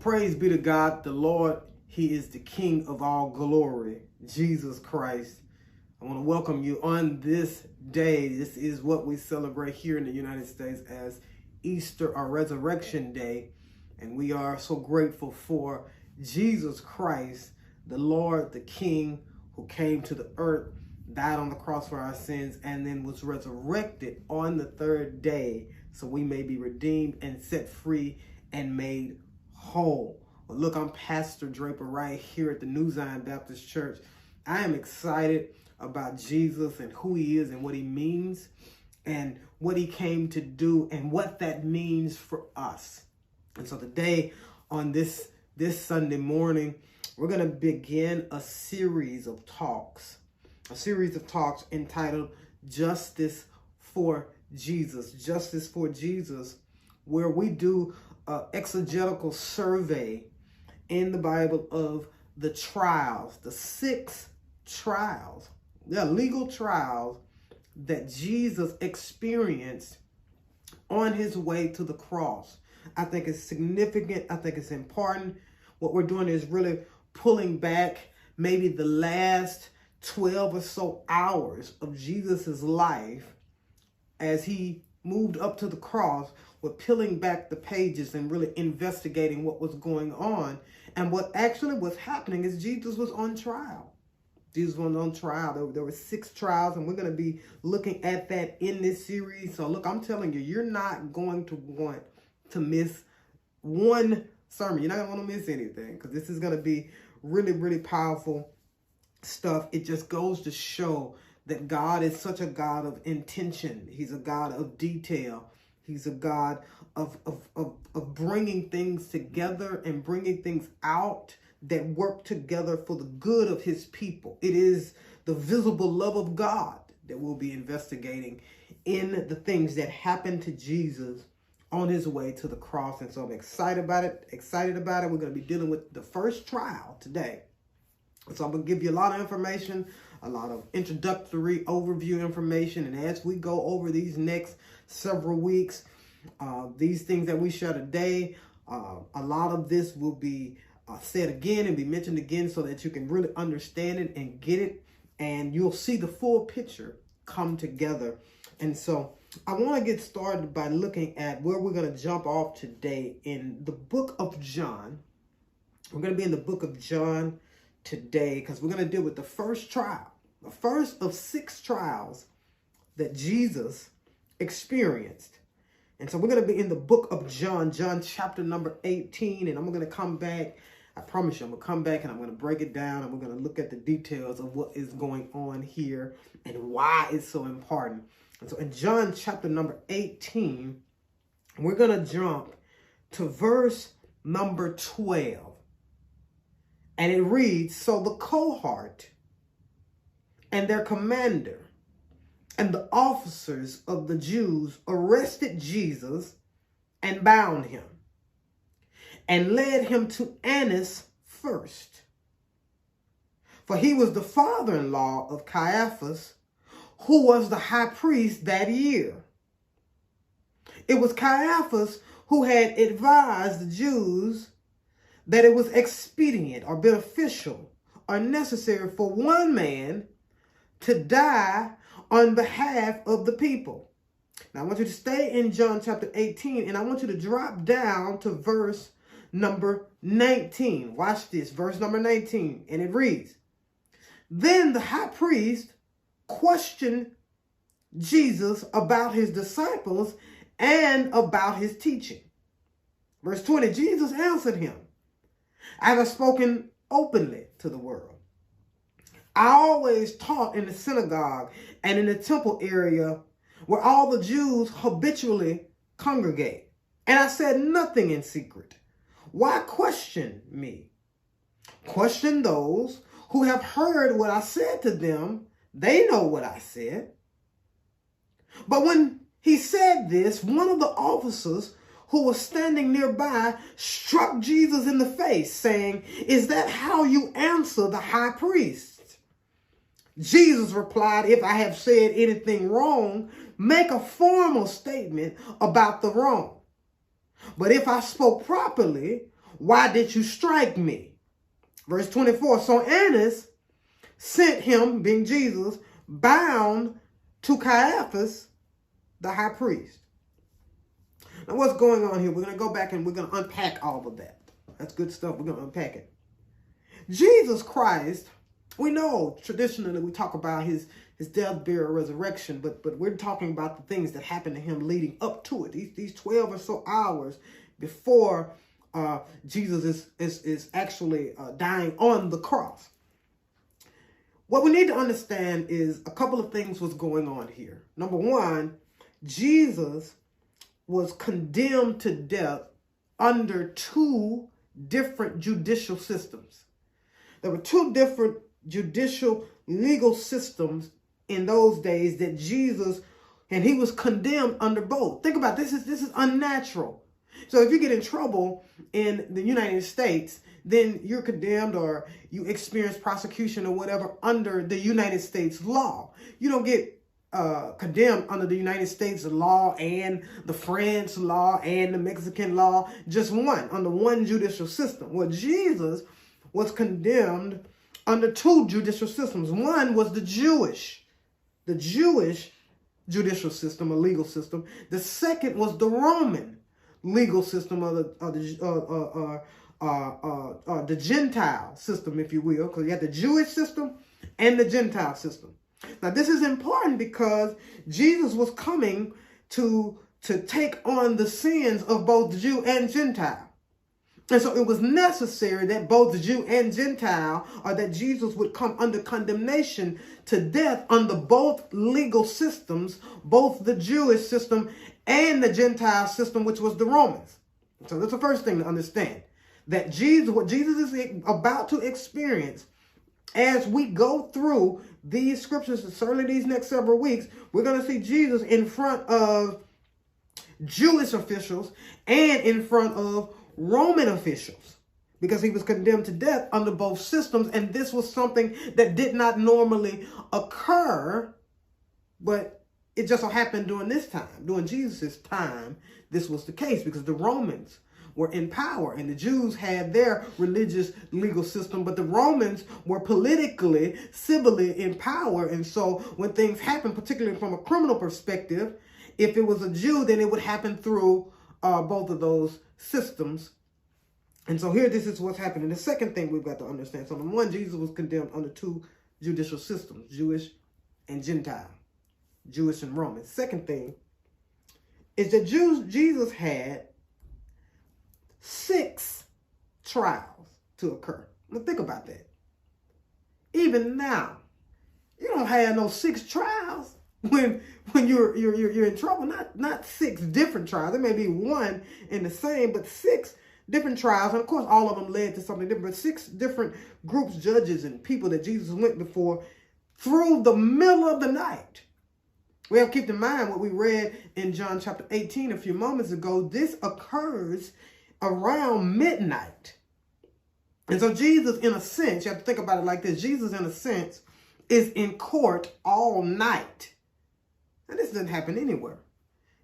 Praise be to God, the Lord. He is the King of all glory, Jesus Christ. I want to welcome you on this day. This is what we celebrate here in the United States as Easter or Resurrection Day. And we are so grateful for Jesus Christ, the Lord, the King, who came to the earth, died on the cross for our sins, and then was resurrected on the third day so we may be redeemed and set free and made whole. Well, look, I'm Pastor Draper right here at the New Zion Baptist Church. I am excited about Jesus and who he is and what he means and what he came to do and what that means for us. And so today on this Sunday morning, we're going to begin a series of talks entitled Justice for Jesus. Justice for Jesus, where we do an exegetical survey in the Bible of the trials, the 6 trials, the legal trials that Jesus experienced on his way to the cross. I think it's significant. I think it's important. What we're doing is really pulling back maybe the last 12 or so hours of Jesus's life as he moved up to the cross. We're peeling back the pages and really investigating what was going on. And what actually was happening is Jesus was on trial. Jesus was on trial. There were 6 trials, and we're going to be looking at that in this series. So look, I'm telling you, you're not going to want to miss one sermon. You're not going to want to miss anything, because this is going to be really, really powerful stuff. It just goes to show that God is such a God of intention. He's a God of detail. He's a God of bringing things together and bringing things out that work together for the good of his people. It is the visible love of God that we'll be investigating in the things that happened to Jesus on his way to the cross. And so I'm excited about it. We're going to be dealing with the first trial today. So I'm going to give you a lot of information, a lot of introductory overview information. And as we go over these next several weeks, these things that we share today, a lot of this will be said again and be mentioned again so that you can really understand it and get it. And you'll see the full picture come together. And so I want to get started by looking at where we're going to jump off today in the book of John. We're going to be in the book of John today because we're going to deal with the first trial, the first of 6 trials that Jesus experienced. And so we're going to be in the book of John, John chapter number 18, and I'm going to come back. I promise you, I'm going to come back and I'm going to break it down, and we're going to look at the details of what is going on here and why it's so important. And so in John chapter number 18, we're going to jump to verse number 12. And it reads, "So the cohort and their commander and the officers of the Jews arrested Jesus and bound him and led him to Annas first. For he was the father-in-law of Caiaphas, who was the high priest that year. It was Caiaphas who had advised the Jews that it was expedient or beneficial or necessary for one man to die on behalf of the people." Now I want you to stay in John chapter 18, and I want you to drop down to verse number 19. Watch this, verse number 19, and it reads, "Then the high priest questioned Jesus about his disciples and about his teaching." Verse 20, Jesus answered him, "I have spoken openly to the world. I always taught in the synagogue and in the temple area where all the Jews habitually congregate. And I said nothing in secret. Why question me? Question those who have heard what I said to them. They know what I said." But when he said this, one of the officers who was standing nearby struck Jesus in the face, saying, "Is that how you answer the high priest?" Jesus replied, "If I have said anything wrong, make a formal statement about the wrong. But if I spoke properly, why did you strike me? Verse 24, so Annas sent him, being Jesus, bound to Caiaphas, the high priest. Now what's going on here? We're going to go back and we're going to unpack all of that. That's good stuff. We're going to unpack it. Jesus Christ, we know traditionally we talk about his death, burial, resurrection, but we're talking about the things that happened to him leading up to it. These 12 or so hours before Jesus is actually dying on the cross. What we need to understand is a couple of things was going on here. Number one, Jesus was condemned to death under two different judicial systems. There were two different judicial legal systems in those days that Jesus, and he was condemned under both. Think about this. This is unnatural. So if you get in trouble in the United States, then you're condemned or you experience prosecution or whatever under the United States law. You don't get condemned under the United States law and the French law and the Mexican law, just one, under one judicial system. Well, Jesus was condemned under two judicial systems. One was the Jewish judicial system, a legal system. The second was the Roman legal system, or the Gentile system, if you will, because you have the Jewish system and the Gentile system. Now, this is important because Jesus was coming to take on the sins of both Jew and Gentile. And so it was necessary that both the Jew and Gentile, or that Jesus would come under condemnation to death under both legal systems, both the Jewish system and the Gentile system, which was the Romans. So that's the first thing to understand. That what Jesus is about to experience as we go through these scriptures, and certainly these next several weeks, we're going to see Jesus in front of Jewish officials and in front of Roman officials, because he was condemned to death under both systems. And this was something that did not normally occur, but it just so happened during this time, during Jesus' time, this was the case because the Romans were in power and the Jews had their religious legal system, but the Romans were politically, civilly in power. And so when things happen, particularly from a criminal perspective, if it was a Jew, then it would happen through both of those systems. And so here, this is what's happening. The second thing we've got to understand. So number one, Jesus was condemned under two judicial systems, Jewish and Gentile, Jewish and Roman. Second thing is that Jesus had 6 trials to occur. Now think about that. Even now, you don't have no 6 trials when you're in trouble. Not 6 different trials. There may be one in the same, but 6 different trials. And of course, all of them led to something different. But 6 different groups, judges, and people that Jesus went before through the middle of the night. We have to keep in mind what we read in John chapter 18 a few moments ago. This occurs around midnight. And so Jesus, in a sense, you have to think about it like this. Jesus, in a sense, is in court all night. And this doesn't happen anywhere.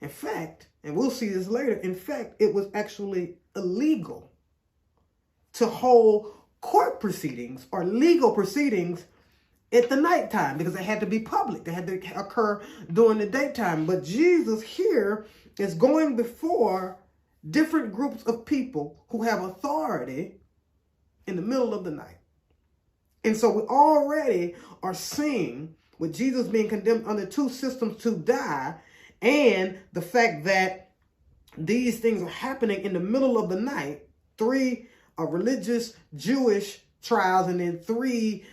In fact, and we'll see this later, in fact, it was actually illegal to hold court proceedings or legal proceedings at the nighttime because they had to be public. They had to occur during the daytime. But Jesus here is going before different groups of people who have authority in the middle of the night. And so we already are seeing with Jesus being condemned under 2 systems to die, and the fact that these things are happening in the middle of the night, 3 religious Jewish trials, and then 3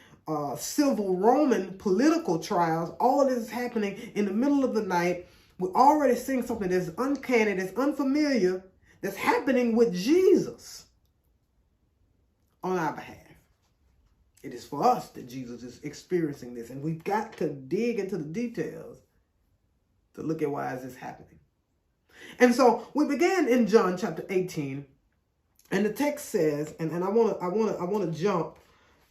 civil Roman political trials. All of this is happening in the middle of the night. We're already seeing something that's uncanny, that's unfamiliar, that's happening with Jesus on our behalf. It is for us that Jesus is experiencing this, and we've got to dig into the details to look at why is this happening. And so we began in John chapter 18, and the text says, and I want to jump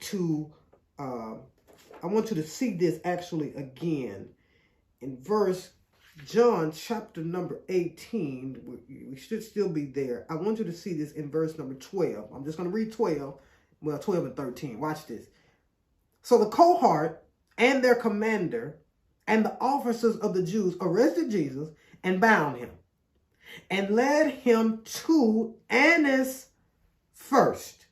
to I want you to see this actually again in verse John chapter number 18, we should still be there. I want you to see this in verse number 12. I'm just going to read 12, well, 12 and 13. Watch this. So the cohort and their commander and the officers of the Jews arrested Jesus and bound him and led him to Annas first.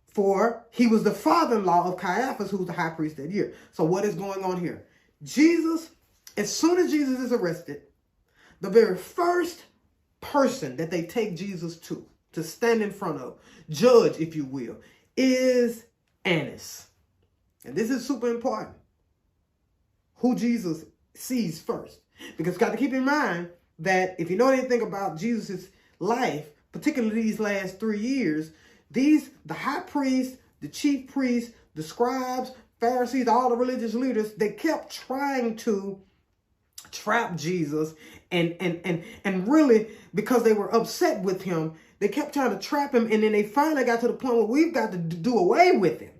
For he was the father-in-law of Caiaphas, who was the high priest that year. So what is going on here? Jesus, as soon as Jesus is arrested, the very first person that they take Jesus to stand in front of, judge, if you will, is Annas. And this is super important. Who Jesus sees first. Because you've got to keep in mind that if you know anything about Jesus' life, particularly these last 3 years, the high priest, the chief priests, the scribes, Pharisees, all the religious leaders, they kept trying to trap Jesus and really, because they were upset with him, they kept trying to trap him, and then they finally got to the point where we've got to do away with him.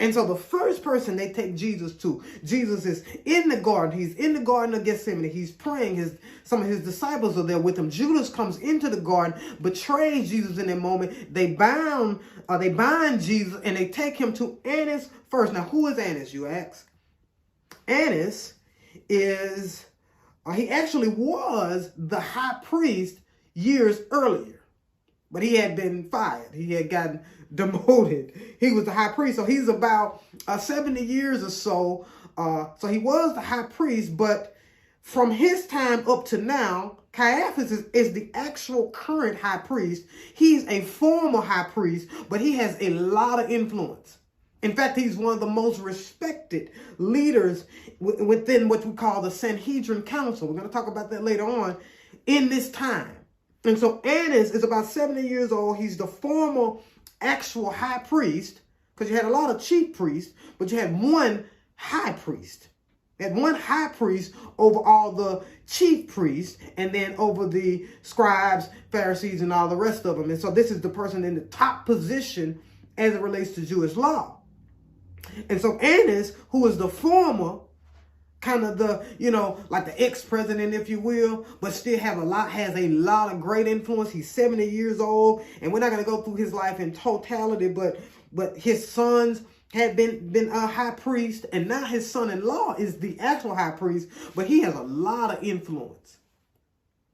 And so the first person they take Jesus to, Jesus is in the garden. He's in the Garden of Gethsemane. He's praying. Some of his disciples are there with him. Judas comes into the garden, betrays Jesus in that moment. They bind Jesus, and they take him to Annas first. Now, who is Annas, you ask? Annas is, he actually was the high priest years earlier, but he had been fired. He had gotten demoted. He was the high priest, so he's about 70 years or so. So he was the high priest, but from his time up to now, Caiaphas is the actual current high priest. He's a former high priest, but he has a lot of influence. In fact, he's one of the most respected leaders within what we call the Sanhedrin Council. We're going to talk about that later on in this time. And so Annas is about 70 years old. He's the former actual high priest, because you had a lot of chief priests, but you had one high priest. You had one high priest over all the chief priests, and then over the scribes, Pharisees, and all the rest of them. And so this is the person in the top position as it relates to Jewish law. And so Annas, who is the former, kind of the, like the ex-president, if you will, but still has a lot of great influence. He's 70 years old, and we're not going to go through his life in totality, but his sons had been a high priest, and now his son-in-law is the actual high priest, but he has a lot of influence.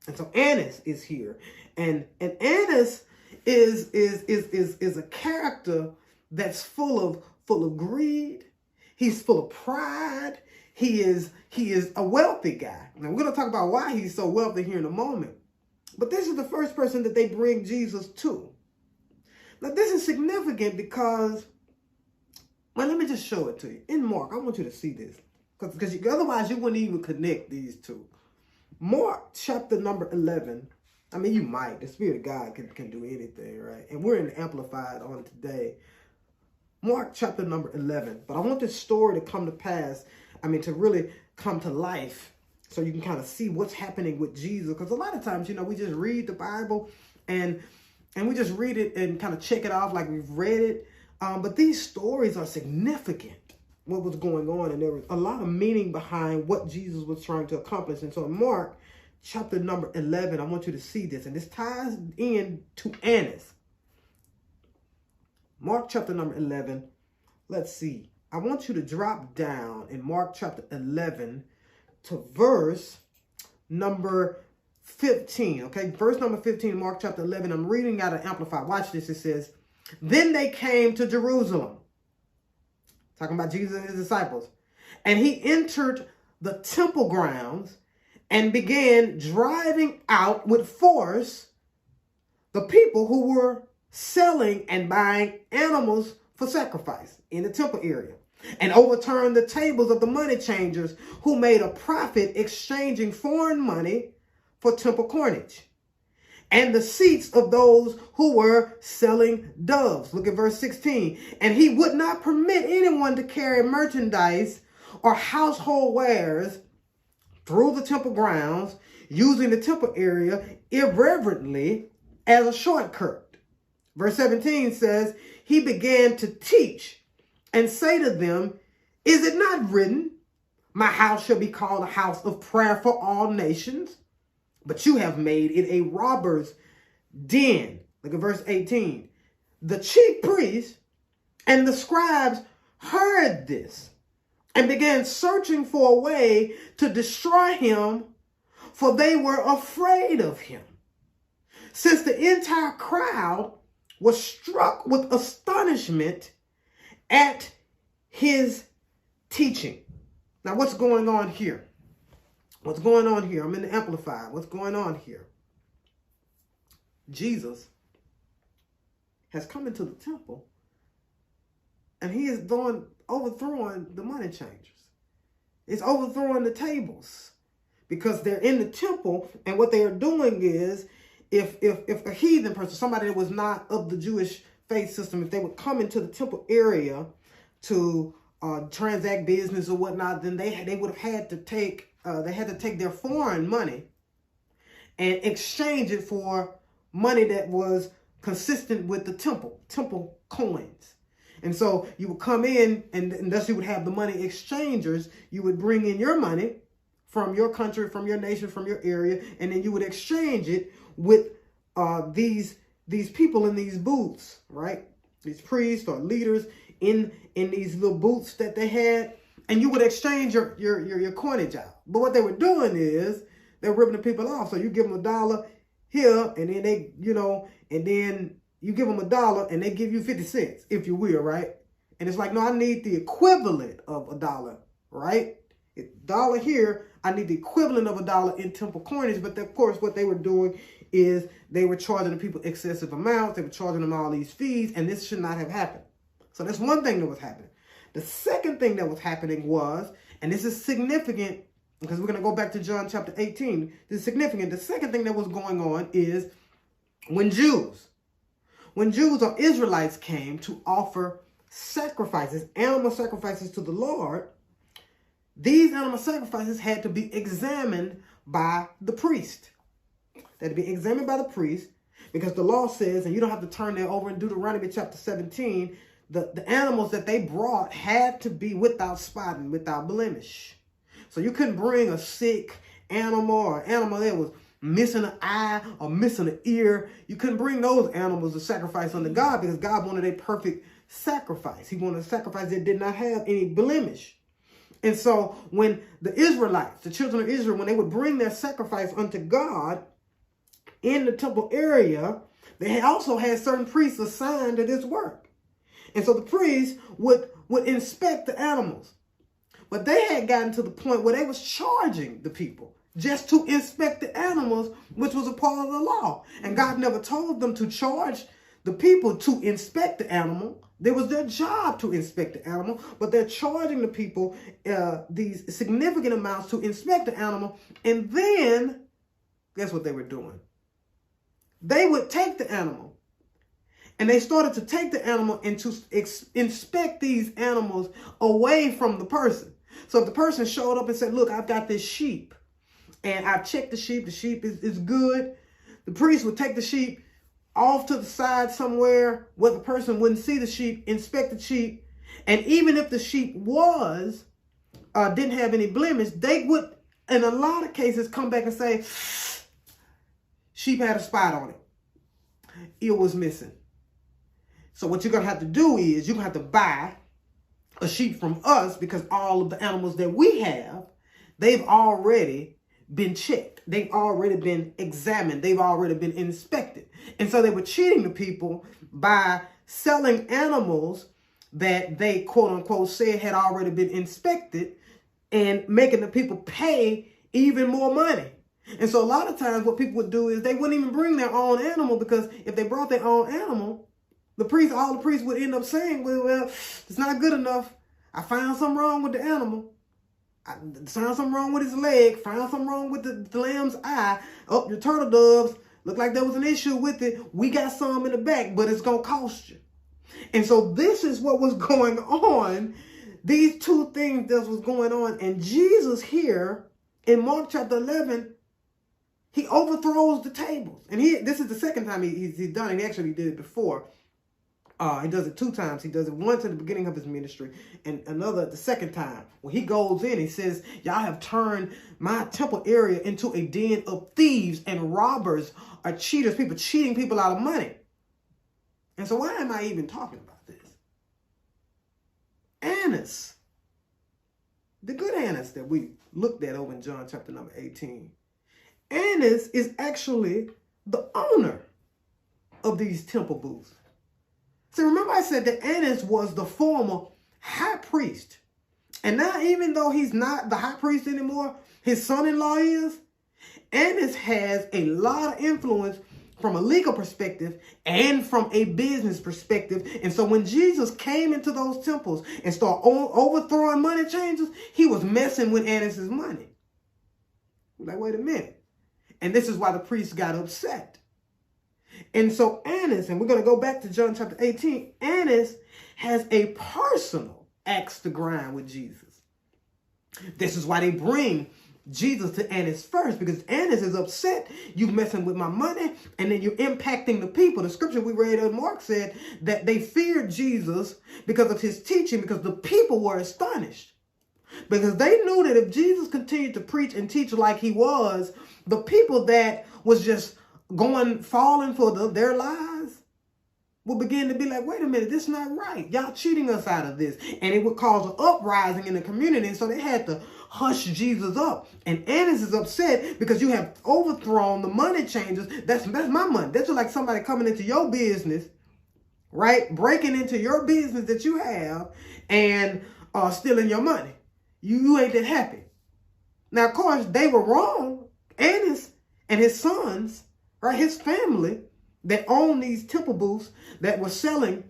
And so Annas is here, and Annas is a character that's full of greed. He's full of pride. He is a wealthy guy. Now, we're going to talk about why he's so wealthy here in a moment. But this is the first person that they bring Jesus to. Now, this is significant because, well, let me just show it to you. In Mark, I want you to see this, because otherwise you wouldn't even connect these two. Mark chapter number 11. I mean, you might. The Spirit of God can do anything, right? And we're in the Amplified on today. Mark chapter number 11. But I want this story to come to pass. To really come to life, so you can kind of see what's happening with Jesus. Because a lot of times, we just read the Bible and we just read it and kind of check it off like we've read it. But these stories are significant, what was going on. And there was a lot of meaning behind what Jesus was trying to accomplish. And so in Mark chapter number 11, I want you to see this. And this ties in to Annas. Mark chapter number 11. Let's see. I want you to drop down in Mark chapter 11 to verse number 15. Okay, verse number 15, Mark chapter 11. I'm reading out of Amplified. Watch this. It says, "Then they came to Jerusalem." Talking about Jesus and his disciples. "And he entered the temple grounds and began driving out with force the people who were selling and buying animals for sacrifice in the temple area, and overturned the tables of the money changers who made a profit exchanging foreign money for temple coinage, and the seats of those who were selling doves." Look at verse 16. "And he would not permit anyone to carry merchandise or household wares through the temple grounds, using the temple area irreverently as a shortcut." Verse 17 says, "He began to teach and say to them, 'Is it not written, My house shall be called a house of prayer for all nations, but you have made it a robber's den. Look at verse 18. The chief priests and the scribes heard this and began searching for a way to destroy him, for they were afraid of him, since the entire crowd was struck with astonishment at his teaching. Now, what's going on here? What's going on here? I'm in the Amplified. What's going on here? Jesus has come into the temple, and he is overthrowing the money changers. It's overthrowing the tables because they're in the temple, and what they are doing is, if a heathen person, somebody that was not of the Jewish faith system, if they would come into the temple area to transact business or whatnot, then they would have had to take their foreign money and exchange it for money that was consistent with the temple coins. And so you would come in, and thus you would have the money exchangers. You would bring in your money from your country, from your nation, from your area, and then you would exchange it with these people in these booths, right? These priests or leaders in these little booths that they had, and you would exchange your coinage out. But what they were doing is they're ripping the people off. So you give them $1 here, and then and then you give them $1 and they give you 50 cents, if you will, right? And it's like, no, I need the equivalent of $1, right? $1 here, I need the equivalent of $1 in temple coinage. But of course, what they were doing is they were charging the people excessive amounts. They were charging them all these fees, and this should not have happened. So that's one thing that was happening. The second thing that was happening was, and this is significant because we're going to go back to John chapter 18. This is significant. The second thing that was going on is when Jews or Israelites came to offer sacrifices, animal sacrifices to the Lord, these animal sacrifices had to be examined by the priest. They had to be examined by the priest because the law says, and you don't have to turn there over in Deuteronomy chapter 17, the animals that they brought had to be without spot and without blemish. So you couldn't bring a sick animal or animal that was missing an eye or missing an ear. You couldn't bring those animals to sacrifice unto God because God wanted a perfect sacrifice. He wanted a sacrifice that did not have any blemish. And so when the Israelites, the children of Israel, when they would bring their sacrifice unto God in the temple area, they also had certain priests assigned to this work. And so the priests would inspect the animals. But they had gotten to the point where they was charging the people just to inspect the animals, which was a part of the law. And God never told them to charge the people to inspect the animal. It was their job to inspect the animal, but they're charging the people these significant amounts to inspect the animal. And then, guess what they were doing? They would take the animal, and they started to take the animal and to inspect these animals away from the person. So if the person showed up and said, look, I've got this sheep, and I've checked the sheep is good, the priest would take the sheep off to the side somewhere where the person wouldn't see the sheep, inspect the sheep, and even if the sheep didn't have any blemish, they would, in a lot of cases, come back and say, sheep had a spot on it. Ear was missing. So what you're going to have to do is you're going to have to buy a sheep from us because all of the animals that we have, they've already been checked. They've already been examined. They've already been inspected. And so they were cheating the people by selling animals that they, quote unquote, said had already been inspected and making the people pay even more money. And so a lot of times what people would do is they wouldn't even bring their own animal, because if they brought their own animal, all the priests would end up saying, well, it's not good enough. I found something wrong with the animal. I found something wrong with his leg. Found something wrong with the lamb's eye. Oh, your turtle doves, look like there was an issue with it. We got some in the back, but it's going to cost you. And so this is what was going on. These two things that was going on. And Jesus here in Mark chapter 11, he overthrows the tables. And this is the second time he's done it. He actually did it before. He does it 2 times. He does it once at the beginning of his ministry and another at the second time. When he goes in, he says, y'all have turned my temple area into a den of thieves and robbers or cheaters, people cheating people out of money. And so why am I even talking about this? Annas, the good Annas that we looked at over in John chapter number 18. Annas is actually the owner of these temple booths. So remember I said that Annas was the former high priest. And now even though he's not the high priest anymore, his son-in-law is. Annas has a lot of influence from a legal perspective and from a business perspective. And so when Jesus came into those temples and started overthrowing money changers, he was messing with Annas' money. Like, wait a minute. And this is why the priests got upset. And so Annas, and we're going to go back to John chapter 18, Annas has a personal axe to grind with Jesus. This is why they bring Jesus to Annas first, because Annas is upset. You messing with my money, and then you're impacting the people. The scripture we read in Mark said that they feared Jesus because of his teaching, because the people were astonished. Because they knew that if Jesus continued to preach and teach like he was, the people that was just falling for their lies will begin to be like, wait a minute, this is not right. Y'all cheating us out of this. And it would cause an uprising in the community. And so they had to hush Jesus up. And Annas is upset because you have overthrown the money changers. That's my money. That's like somebody coming into your business, right? Breaking into your business that you have and stealing your money. You ain't that happy. Now, of course, they were wrong. Annas and his sons, right, his family that owned these temple booths that were selling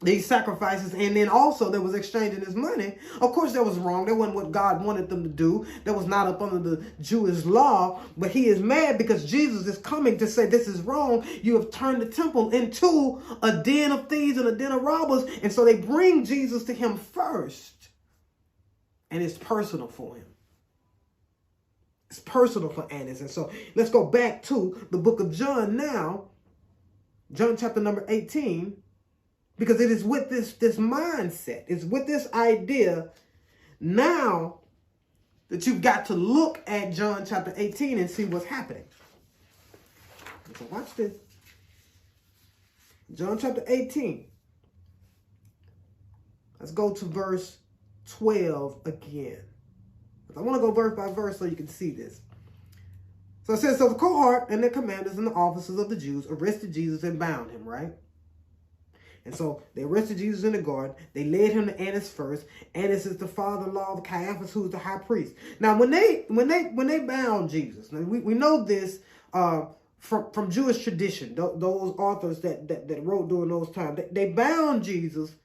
these sacrifices, and then also that was exchanging his money. Of course, that was wrong. That wasn't what God wanted them to do. That was not up under the Jewish law. But he is mad because Jesus is coming to say, this is wrong. You have turned the temple into a den of thieves and a den of robbers. And so they bring Jesus to him first. And it's personal for him. It's personal for Annas. And so let's go back to the book of John now. John chapter number 18. Because it is with this mindset. It's with this idea now that you've got to look at John chapter 18 and see what's happening. So watch this. John chapter 18. Let's go to verse 12 again. I want to go verse by verse so you can see this. So it says, so the cohort and the commanders and the officers of the Jews arrested Jesus and bound him, right? And so they arrested Jesus in the garden. They led him to Annas first. Annas is the father-in-law of Caiaphas, who is the high priest. Now, when they bound Jesus, now we know this from Jewish tradition. Those authors that wrote during those times, they bound Jesus.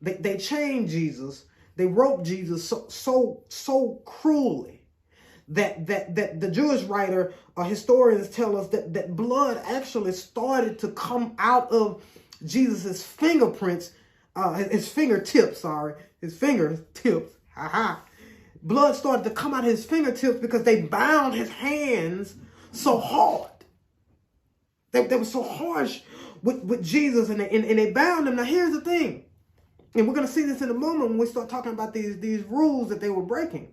They chained Jesus. They roped Jesus so cruelly that the Jewish writer or historians tell us that blood actually started to come out of Jesus's fingertips. Blood started to come out of his fingertips because they bound his hands so hard. They were so harsh with Jesus, and they bound him. Now here's the thing. And we're going to see this in a moment when we start talking about these rules that they were breaking.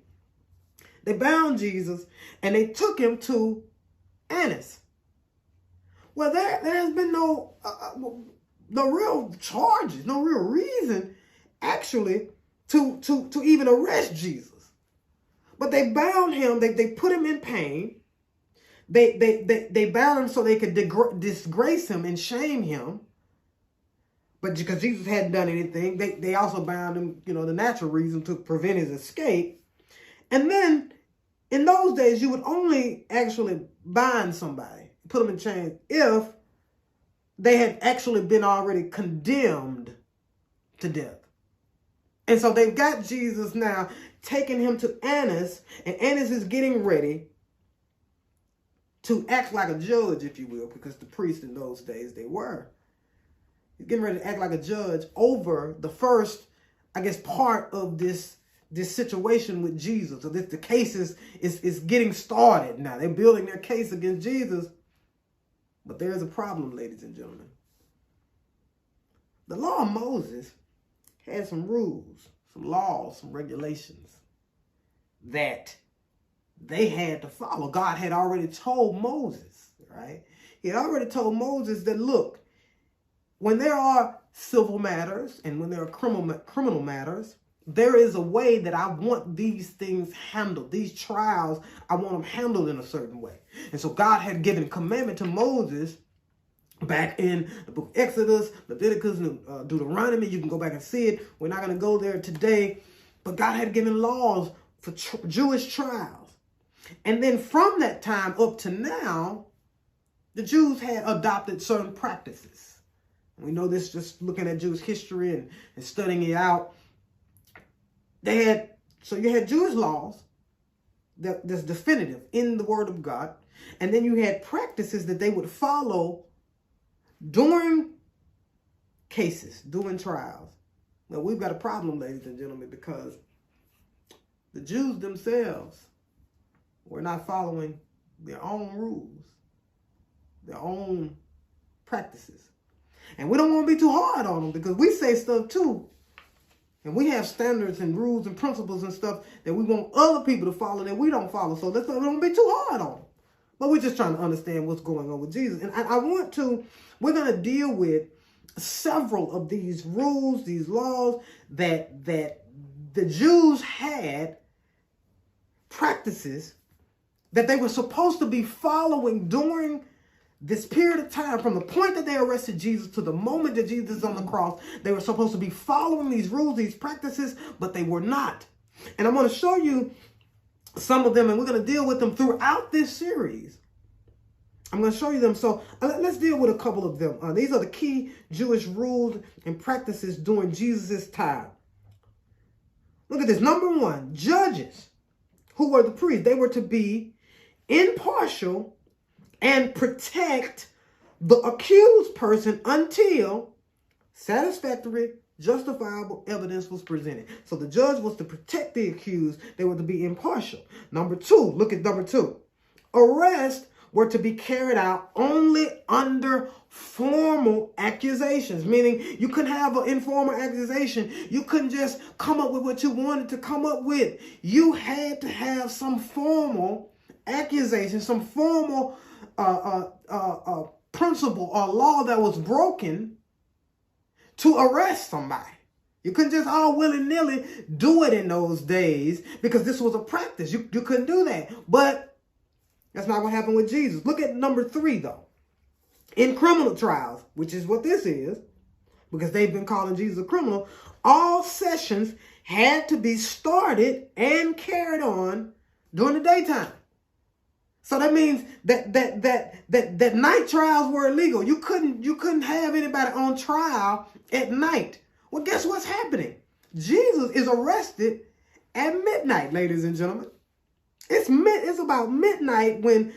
They bound Jesus and they took him to Annas. Well, there has been no real charges, no real reason actually to even arrest Jesus. But they bound him. They put him in pain. They bound him so they could disgrace him and shame him. But because Jesus hadn't done anything, they also bound him, the natural reason to prevent his escape. And then in those days, you would only actually bind somebody, put them in chains, if they had actually been already condemned to death. And so they've got Jesus now, taking him to Annas, and Annas is getting ready to act like a judge, if you will, because the priests in those days, they were. He's getting ready to act like a judge over the first, part of this situation with Jesus. So the case is getting started now. They're building their case against Jesus. But there is a problem, ladies and gentlemen. The law of Moses had some rules, some laws, some regulations that they had to follow. God had already told Moses, right? He had already told Moses that, look, when there are civil matters and when there are criminal matters, there is a way that I want these things handled. These trials, I want them handled in a certain way. And so God had given commandment to Moses back in the book of Exodus, Leviticus, and Deuteronomy. You can go back and see it. We're not going to go there today. But God had given laws for Jewish trials. And then from that time up to now, the Jews had adopted certain practices. We know this just looking at Jewish history and studying it out. So you had Jewish laws that's definitive in the Word of God. And then you had practices that they would follow during cases, during trials. Now, we've got a problem, ladies and gentlemen, because the Jews themselves were not following their own rules, their own practices. And we don't want to be too hard on them because we say stuff too. And we have standards and rules and principles and stuff that we want other people to follow that we don't follow. So we don't be too hard on them. But we're just trying to understand what's going on with Jesus. And we're going to deal with several of these rules, these laws that the Jews had, practices that they were supposed to be following during this period of time, from the point that they arrested Jesus to the moment that Jesus is on the cross. They were supposed to be following these rules, these practices, but they were not. And I'm going to show you some of them, and we're going to deal with them throughout this series. I'm going to show you them. So let's deal with a couple of them. These are the key Jewish rules and practices during Jesus' time. Look at this. Number one, judges, who were the priests, they were to be impartial and protect the accused person until satisfactory, justifiable evidence was presented. So the judge was to protect the accused. They were to be impartial. Number two, look at number two. Arrests were to be carried out only under formal accusations, meaning you couldn't have an informal accusation. You couldn't just come up with what you wanted to come up with. You had to have some formal accusation, some formal principle or law that was broken to arrest somebody. You couldn't just all willy-nilly do it in those days because this was a practice. You couldn't do that. But that's not what happened with Jesus. Look at number three, though. In criminal trials, which is what this is, because they've been calling Jesus a criminal, all sessions had to be started and carried on during the daytime. So that means that night trials were illegal. You couldn't have anybody on trial at night. Well, guess what's happening? Jesus is arrested at midnight, ladies and gentlemen. It's about midnight when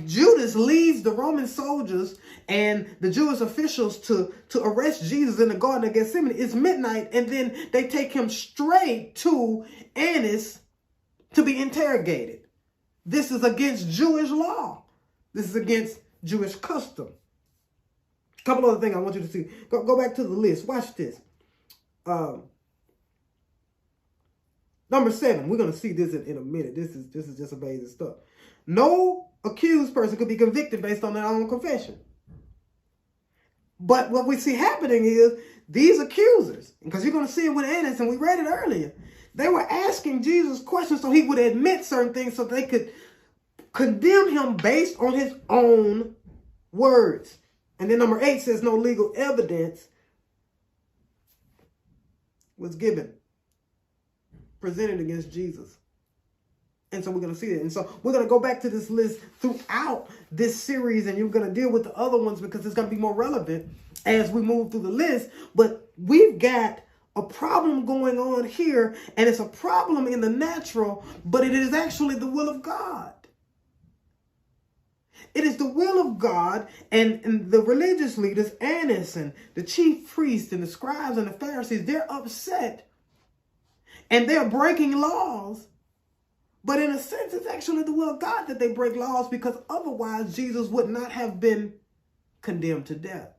Judas leads the Roman soldiers and the Jewish officials to arrest Jesus in the Garden of Gethsemane. It's midnight, and then they take him straight to Annas to be interrogated. This is against Jewish law. This is against Jewish custom. A couple other things I want you to see. Go back to the list. Watch this. Number 7. We're going to see this in a minute. This is just amazing stuff. No accused person could be convicted based on their own confession. But what we see happening is these accusers, because you're going to see it with Annas, and we read it earlier, they were asking Jesus questions so he would admit certain things so they could condemn him based on his own words. And then number 8 says no legal evidence was presented against Jesus. And so we're going to see it. And so we're going to go back to this list throughout this series, and you're going to deal with the other ones because it's going to be more relevant as we move through the list. But we've got a problem going on here, and it's a problem in the natural, but it is actually the will of God. It is the will of God, and the religious leaders, Annas and the chief priests and the scribes and the Pharisees, they're upset, and they're breaking laws. But in a sense, it's actually the will of God that they break laws, because otherwise Jesus would not have been condemned to death.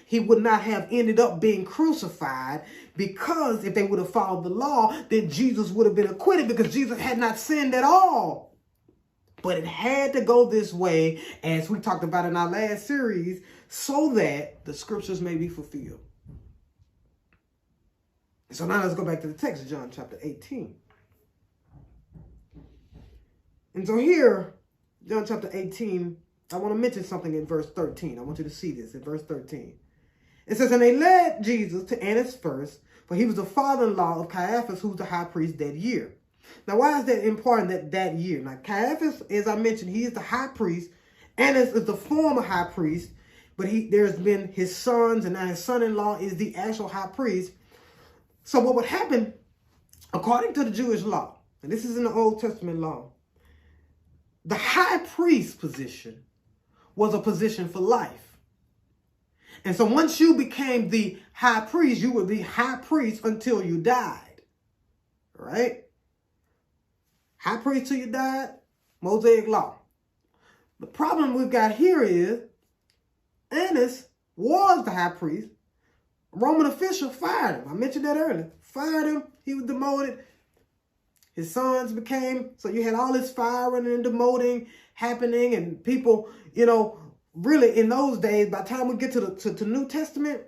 he would not have ended up being crucified, because if they would have followed the law, then Jesus would have been acquitted, because Jesus had not sinned at all. But it had to go this way, as we talked about in our last series, so that the scriptures may be fulfilled. So now let's go back to the text, John chapter 18. And so here, John chapter 18, I want to mention something in verse 13. I want you to see this in verse 13. It says, and they led Jesus to Annas first, for he was the father-in-law of Caiaphas, who was the high priest that year. Now, why is that important that year? Now, Caiaphas, as I mentioned, he is the high priest. Annas is the former high priest, but there's been his sons, and now his son-in-law is the actual high priest. So what would happen, according to the Jewish law, and this is in the Old Testament law, the high priest position was a position for life. And so once you became the high priest, you would be high priest until you died. Right? High priest till you died, Mosaic law. The problem we've got here is Annas was the high priest. A Roman official fired him. I mentioned that earlier. Fired him. He was demoted. His sons became, so you had all this firing and demoting happening, and people, really in those days, by the time we get to the New Testament,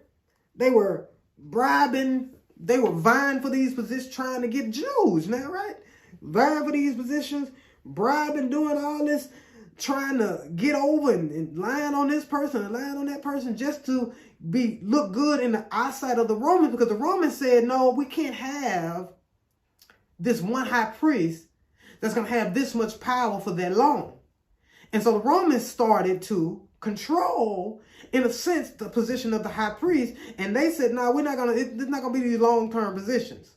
they were bribing, they were vying for these positions, trying to get Jews now, right? Vying for these positions, bribing, doing all this, trying to get over and lying on this person and lying on that person just to look good in the eyesight of the Romans, because the Romans said, no, we can't have this one high priest that's going to have this much power for that long. And so the Romans started to control, in a sense, the position of the high priest. And they said, no, we're not going to, it's not going to be these long-term positions.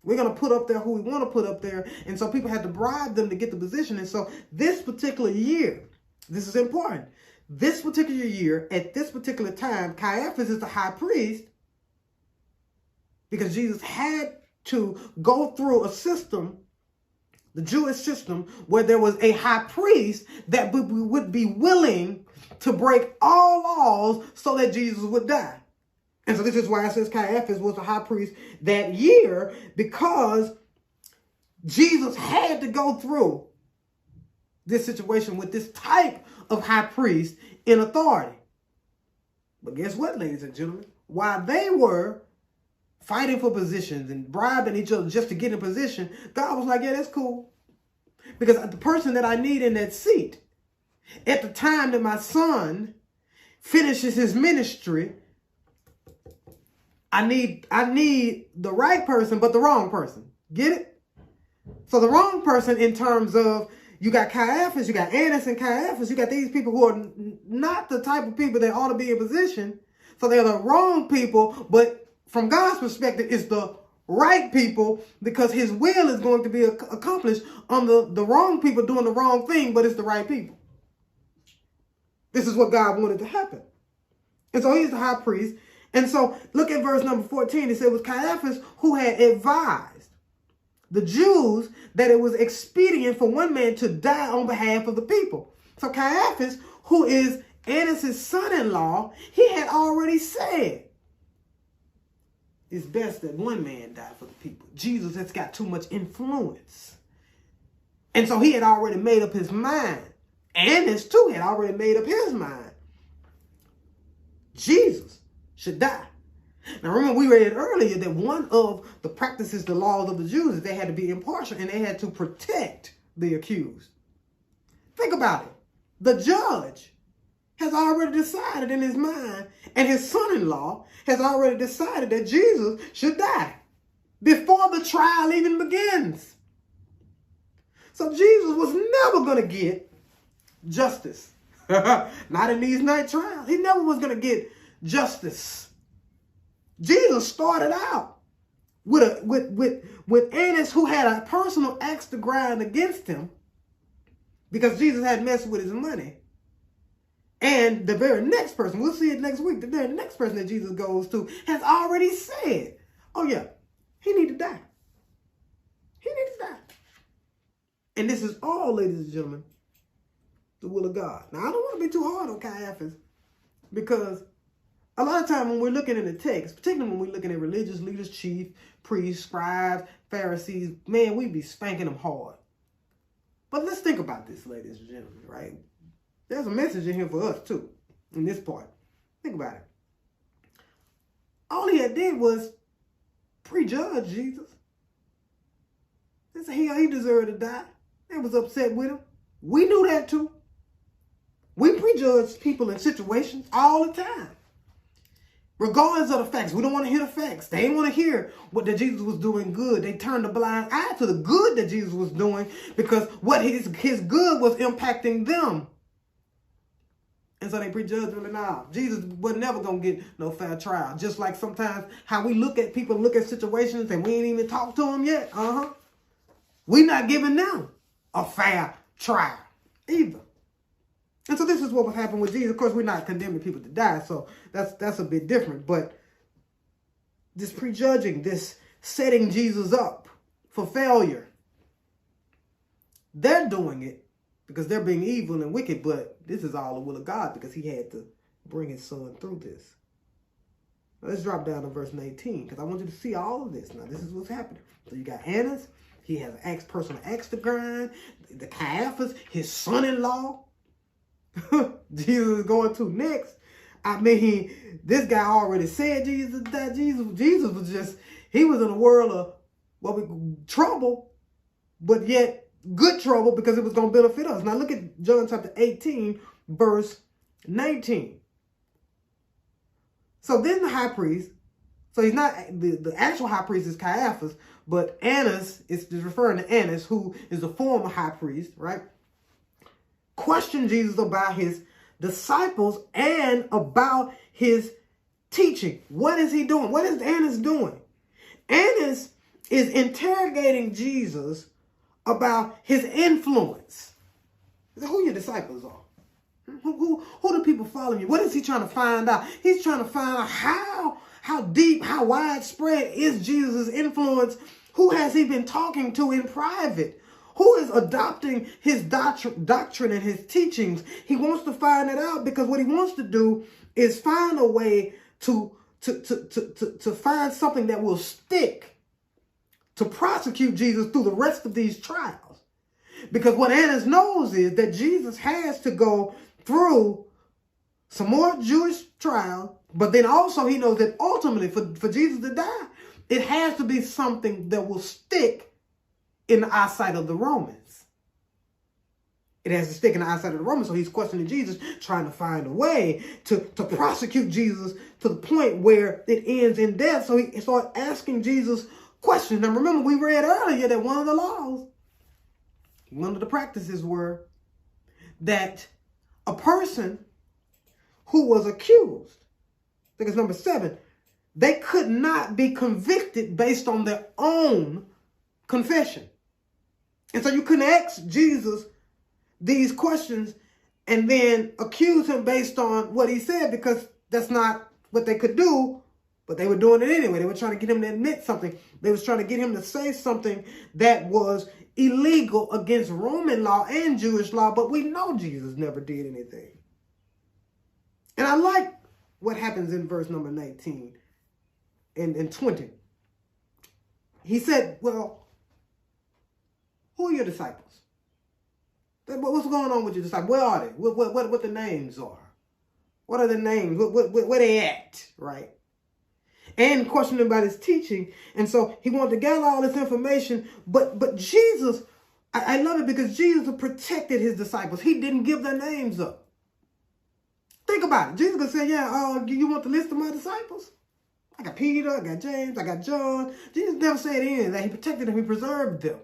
We're going to put up there who we want to put up there. And so people had to bribe them to get the position. And so this particular year, this is important. This particular year, at this particular time, Caiaphas is the high priest, because Jesus had to go through a system, the Jewish system, where there was a high priest that would be willing to break all laws so that Jesus would die. And so this is why it says Caiaphas was the high priest that year, because Jesus had to go through this situation with this type of high priest in authority. But guess what, ladies and gentlemen? While they were fighting for positions and bribing each other just to get in position, God was like, yeah, that's cool. Because the person that I need in that seat, at the time that my son finishes his ministry, I need the right person, but the wrong person. Get it? So the wrong person in terms of, you got Caiaphas, you got Annas and Caiaphas, you got these people who are not the type of people that ought to be in position. So they're the wrong people, but from God's perspective, it's the right people, because his will is going to be accomplished on the wrong people doing the wrong thing, but it's the right people. This is what God wanted to happen. And so he's the high priest. And so look at verse number 14. It said it was Caiaphas who had advised the Jews that it was expedient for one man to die on behalf of the people. So Caiaphas, who is Annas' son-in-law, he had already said, it's best that one man die for the people. Jesus has got too much influence. And so he had already made up his mind. Annas too had already made up his mind. Jesus should die. Now remember, we read earlier that one of the practices, the laws of the Jews, is they had to be impartial and they had to protect the accused. Think about it. The judge has already decided in his mind, and his son-in-law has already decided that Jesus should die before the trial even begins. So Jesus was never going to get justice. Not in these night trials. He never was going to get justice. Jesus started out with Annas, who had a personal axe to grind against him because Jesus had messed with his money. And the very next person, we'll see it next week, the very next person that Jesus goes to has already said, oh yeah, he need to die. He needs to die. And this is all, ladies and gentlemen, the will of God. Now, I don't want to be too hard on Caiaphas, because A lot of time when we're looking in the text, particularly when we're looking at religious leaders, chief, priests, scribes, Pharisees, man, we be spanking them hard. But let's think about this, ladies and gentlemen, right? There's a message in here for us, too, in this part. Think about it. All he had did was prejudge Jesus. They said he deserved to die. They was upset with him. We knew that, too. We prejudge people in situations all the time. Regardless of the facts. We don't want to hear the facts. They didn't want to hear that Jesus was doing good. They turned a blind eye to the good that Jesus was doing because what his good was impacting them. And so they prejudged him. Nah, Jesus was never going to get no fair trial. Just like sometimes how we look at people, look at situations, and we ain't even talked to them yet. We not giving them a fair trial either. And so this is what will happen with Jesus. Of course, we're not condemning people to die, so that's a bit different. But this prejudging, this setting Jesus up for failure, they're doing it because they're being evil and wicked, but this is all the will of God because he had to bring his son through this. Now, let's drop down to verse 18 because I want you to see all of this. Now, this is what's happening. So you got Annas. He has an personal axe to grind. The Caiaphas, his son-in-law. Jesus is going to next. I mean, this guy already said Jesus died. Jesus was just, he was in a world of trouble, but yet good trouble because it was going to benefit us. Now look at John chapter 18, verse 19. So then the high priest, so he's not, the actual high priest is Caiaphas, but Annas is referring to Annas, who is the former high priest, right? Questioned Jesus about his disciples and about his teaching. What is he doing? What is Annas doing? Annas is interrogating Jesus about his influence. Who your disciples are? Who do people follow you? What is he trying to find out? He's trying to find out how deep, how widespread is Jesus' influence? Who has he been talking to in private? Who is adopting his doctrine and his teachings? He wants to find it out because what he wants to do is find a way to find something that will stick to prosecute Jesus through the rest of these trials. Because what Annas knows is that Jesus has to go through some more Jewish trials, but then also he knows that ultimately for Jesus to die, it has to be something that will stick in the eyesight of the Romans. It has to stick in the eyesight of the Romans. So he's questioning Jesus, trying to find a way to prosecute Jesus to the point where it ends in death. So he started asking Jesus questions. Now remember, we read earlier that one of the laws, one of the practices were that a person who was accused, I think it's number 7, they could not be convicted based on their own confession. And so you couldn't ask Jesus these questions and then accuse him based on what he said because that's not what they could do, but they were doing it anyway. They were trying to get him to admit something. They was trying to get him to say something that was illegal against Roman law and Jewish law, but we know Jesus never did anything. And I like what happens in verse number 19 and 20. He said, well, who are your disciples? What's going on with your disciples? Where are they? What the names are? What are the names? Where they at? Right? And questioning about his teaching. And so he wanted to gather all this information. But Jesus, I love it because Jesus protected his disciples. He didn't give their names up. Think about it. Jesus could say, you want the list of my disciples? I got Peter, I got James, I got John. Jesus never said any of that. He protected them. He preserved them.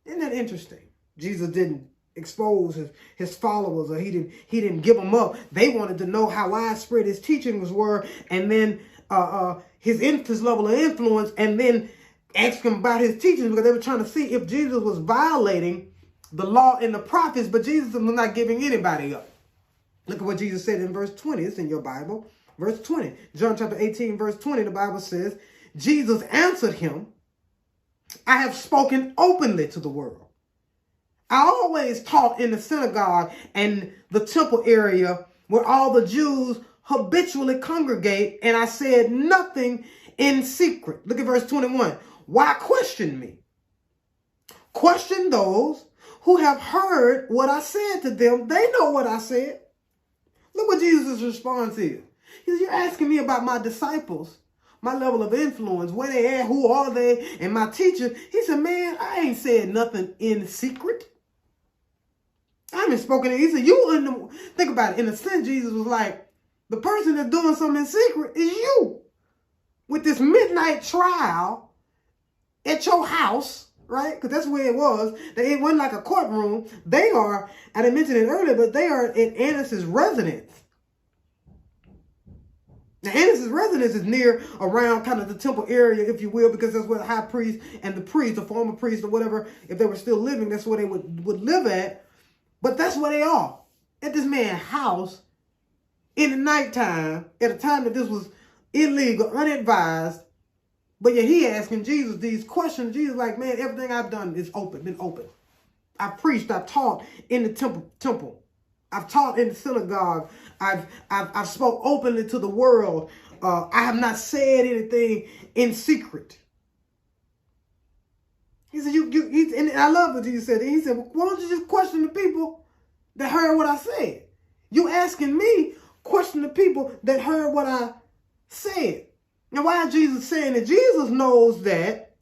Isn't that interesting? Jesus didn't expose his followers, or he didn't give them up. They wanted to know how widespread his teachings were, and then his level of influence, and then ask him about his teachings because they were trying to see if Jesus was violating the law and the prophets, but Jesus was not giving anybody up. Look at what Jesus said in verse 20. It's in your Bible. Verse 20. John chapter 18, verse 20, the Bible says, Jesus answered him, I have spoken openly to the world. I always taught in the synagogue and the temple area where all the Jews habitually congregate, and I said nothing in secret. Look at verse 21. Why question me? Question those who have heard what I said to them. They know what I said. Look what Jesus' response is. He says, you're asking me about my disciples, my level of influence, where they at, who are they, and my teacher. He said, man, I ain't said nothing in secret. I haven't spoken. He said, think about it. In a sense, Jesus was like, the person that's doing something in secret is you. With this midnight trial at your house, right? Because that's where it was. It wasn't like a courtroom. They are, I didn't mention it earlier, but they are at Annas' residence. Now, Annas' residence is near around kind of the temple area, if you will, because that's where the high priest and the priest, the former priest or whatever, if they were still living, that's where they would live at. But that's where they are, at this man's house in the nighttime, at a time that this was illegal, unadvised. But yet he asking Jesus these questions. Jesus like, man, everything I've done is been open. I've preached, I've taught in the temple. I've taught in the synagogue. I've spoke openly to the world. I have not said anything in secret. He said, and I love what Jesus said. He said, well, why don't you just question the people that heard what I said? You asking me, question the people that heard what I said. Now, why is Jesus saying that? Jesus knows that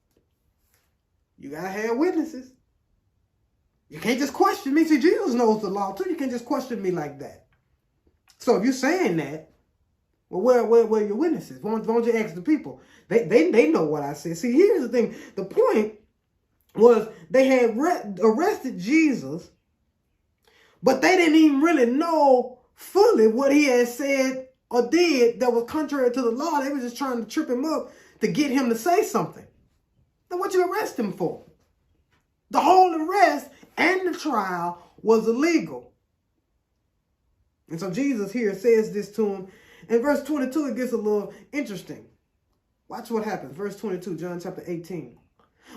you got to have witnesses. You can't just question me. See, Jesus knows the law too. You can't just question me like that. So if you're saying that, well, where are your witnesses? Why don't you ask the people? They know what I said. See, here's the thing. The point was they had arrested Jesus, but they didn't even really know fully what he had said or did that was contrary to the law. They were just trying to trip him up to get him to say something. Then what you arrest him for? The whole arrest and the trial was illegal. And so Jesus here says this to him. In verse 22, it gets a little interesting. Watch what happens. Verse 22, John chapter 18.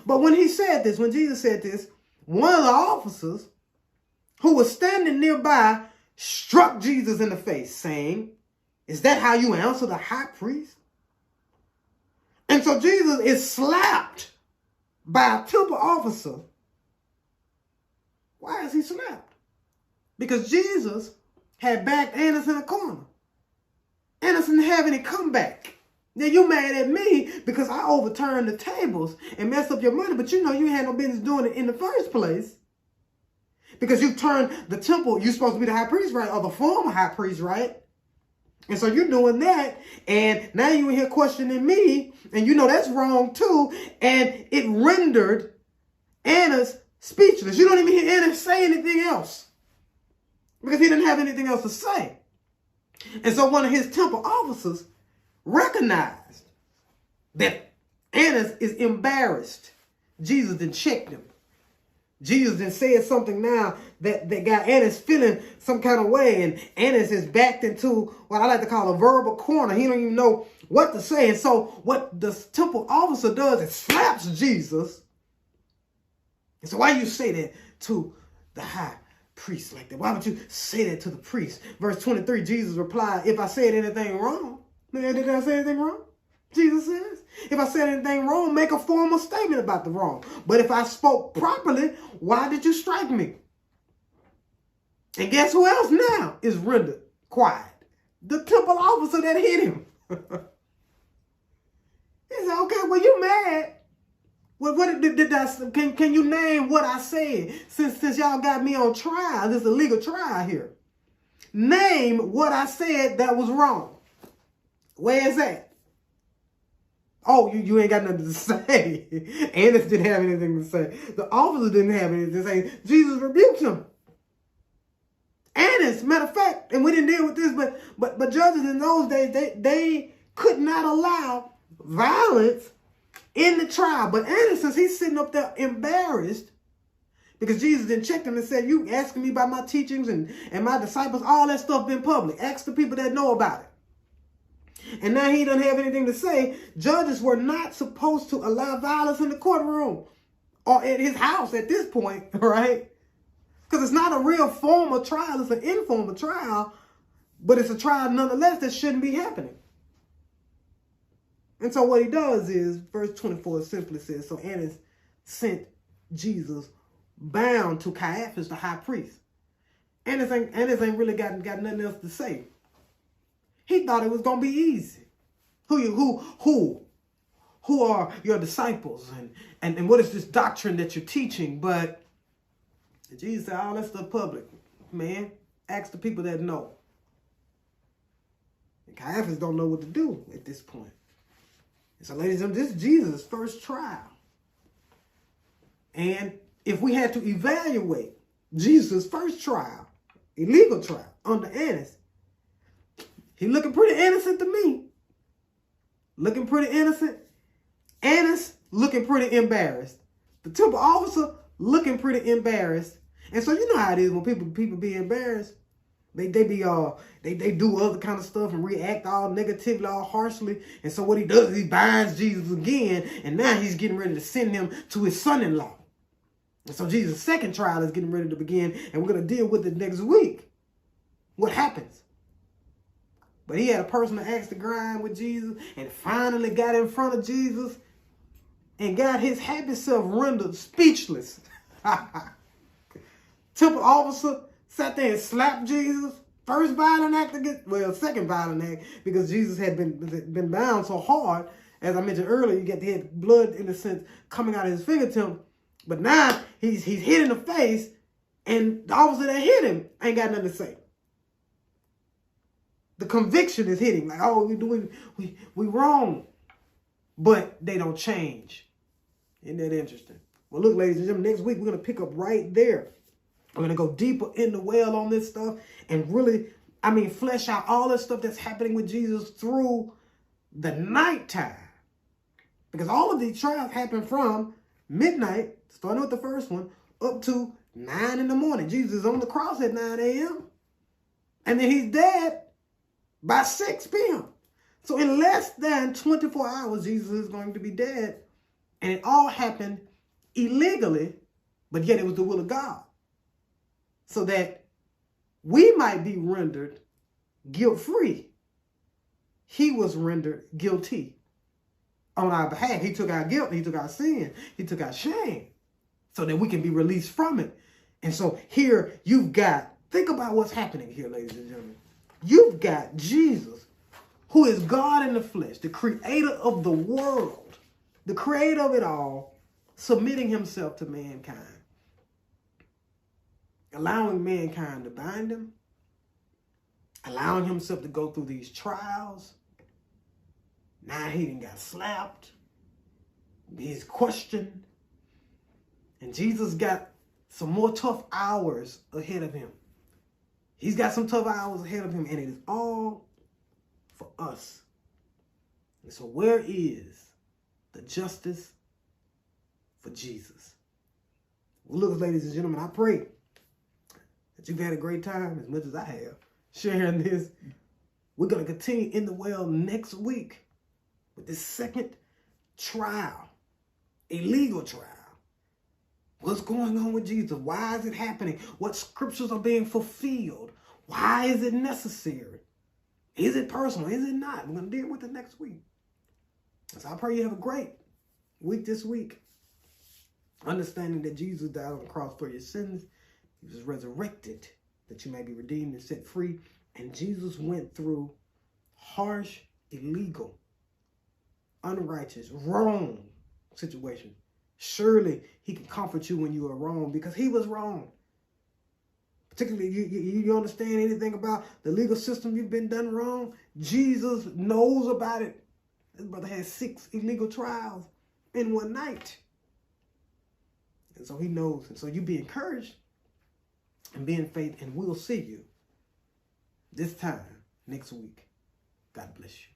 But when Jesus said this, one of the officers who was standing nearby struck Jesus in the face, saying, is that how you answer the high priest? And so Jesus is slapped by a temple officer. Why is he slapped? Because Jesus had backed Annas in a corner. Annas didn't have any comeback. Now you mad at me because I overturned the tables and messed up your money, but you know you had no business doing it in the first place. Because you turned the temple, you're supposed to be the high priest, right? Or the former high priest, right? And so you're doing that, and now you're in here questioning me, and you know that's wrong too, and it rendered Annas speechless. You don't even hear Annas say anything else because he didn't have anything else to say. And so one of his temple officers recognized that Annas is embarrassed. Jesus then checked him. Jesus then said something now that got Annas feeling some kind of way. And Annas is backed into what I like to call a verbal corner. He don't even know what to say. And so what the temple officer does is slaps Jesus. And so why you say that to the high priest like that? Why would you say that to the priest? Verse 23, Jesus replied, if I said anything wrong, did I say anything wrong? Jesus says, if I said anything wrong, make a formal statement about the wrong. But if I spoke properly, why did you strike me? And guess who else now is rendered quiet? The temple officer that hit him. He said, okay, well, you mad. Well, what did I, can you name what I said? Since y'all got me on trial, this is a legal trial here. Name what I said that was wrong. Where is that? Oh, you ain't got nothing to say. Annas didn't have anything to say. The officer didn't have anything to say. Jesus rebuked him. Annas, matter of fact, and we didn't deal with this, but judges in those days, they could not allow violence in the trial. But Annas, since he's sitting up there embarrassed, because Jesus didn't check him and said, you asking me about my teachings and my disciples, all that stuff been public. Ask the people that know about it. And now he doesn't have anything to say. Judges were not supposed to allow violence in the courtroom or at his house at this point, right? Because it's not a real formal trial. It's an informal trial. But it's a trial nonetheless that shouldn't be happening. And so what he does is, verse 24 simply says, so Annas sent Jesus bound to Caiaphas, the high priest. Annas ain't really got nothing else to say. He thought it was going to be easy. Who are your disciples? And what is this doctrine that you're teaching? But Jesus said, oh, that's the public, man. Ask the people that know. And Caiaphas don't know what to do at this point. And so, ladies and gentlemen, this is Jesus' first trial. And if we had to evaluate Jesus' first trial, illegal trial, under Annas, he looking pretty innocent to me. Looking pretty innocent. Annas looking pretty embarrassed. The temple officer looking pretty embarrassed. And so you know how it is when people be embarrassed. They do other kind of stuff and react all negatively, all harshly. And so what he does is he binds Jesus again, and now he's getting ready to send him to his son-in-law. And so Jesus' second trial is getting ready to begin, and we're going to deal with it next week. What happens? But he had a personal axe to grind with Jesus and finally got in front of Jesus and got his happy self rendered speechless. Temple officer sat there and slapped Jesus. First violent act second violent act, because Jesus had been bound so hard. As I mentioned earlier, you get the head blood, in a sense, coming out of his fingertip. But now he's hit in the face, and the officer that hit him ain't got nothing to say. The conviction is hitting, like, oh, we wrong. But they don't change. Isn't that interesting? Well, look, ladies and gentlemen, next week we're going to pick up right there. We're going to go deeper in the well on this stuff and really, flesh out all the stuff that's happening with Jesus through the nighttime. Because all of these trials happen from midnight, starting with the first one, up to 9 in the morning. Jesus is on the cross at 9 a.m. And then he's dead by 6 p.m. So in less than 24 hours, Jesus is going to be dead. And it all happened illegally, but yet it was the will of God. So that we might be rendered guilt-free. He was rendered guilty on our behalf. He took our guilt, he took our sin, he took our shame, so that we can be released from it. And so here you've got, think about what's happening here, ladies and gentlemen. You've got Jesus, who is God in the flesh, the creator of the world, the creator of it all, submitting himself to mankind, allowing mankind to bind him, allowing himself to go through these trials. Now he done got slapped. He's questioned. And Jesus got some more tough hours ahead of him. He's got some tough hours ahead of him, and it is all for us. And so where is the justice for Jesus? Well, look, ladies and gentlemen, I pray that you've had a great time, as much as I have, sharing this. We're going to continue in the well next week with this second trial, a legal trial. What's going on with Jesus? Why is it happening? What scriptures are being fulfilled? Why is it necessary? Is it personal? Is it not? We're going to deal with it next week. So I pray you have a great week this week. Understanding that Jesus died on the cross for your sins. He was resurrected that you may be redeemed and set free. And Jesus went through harsh, illegal, unrighteous, wrong situation. Surely he can comfort you when you are wrong, because he was wrong. Particularly, you understand anything about the legal system, you've been done wrong. Jesus knows about it. This brother had 6 illegal trials in one night. And so he knows. And so you be encouraged and be in faith, and we'll see you this time next week. God bless you.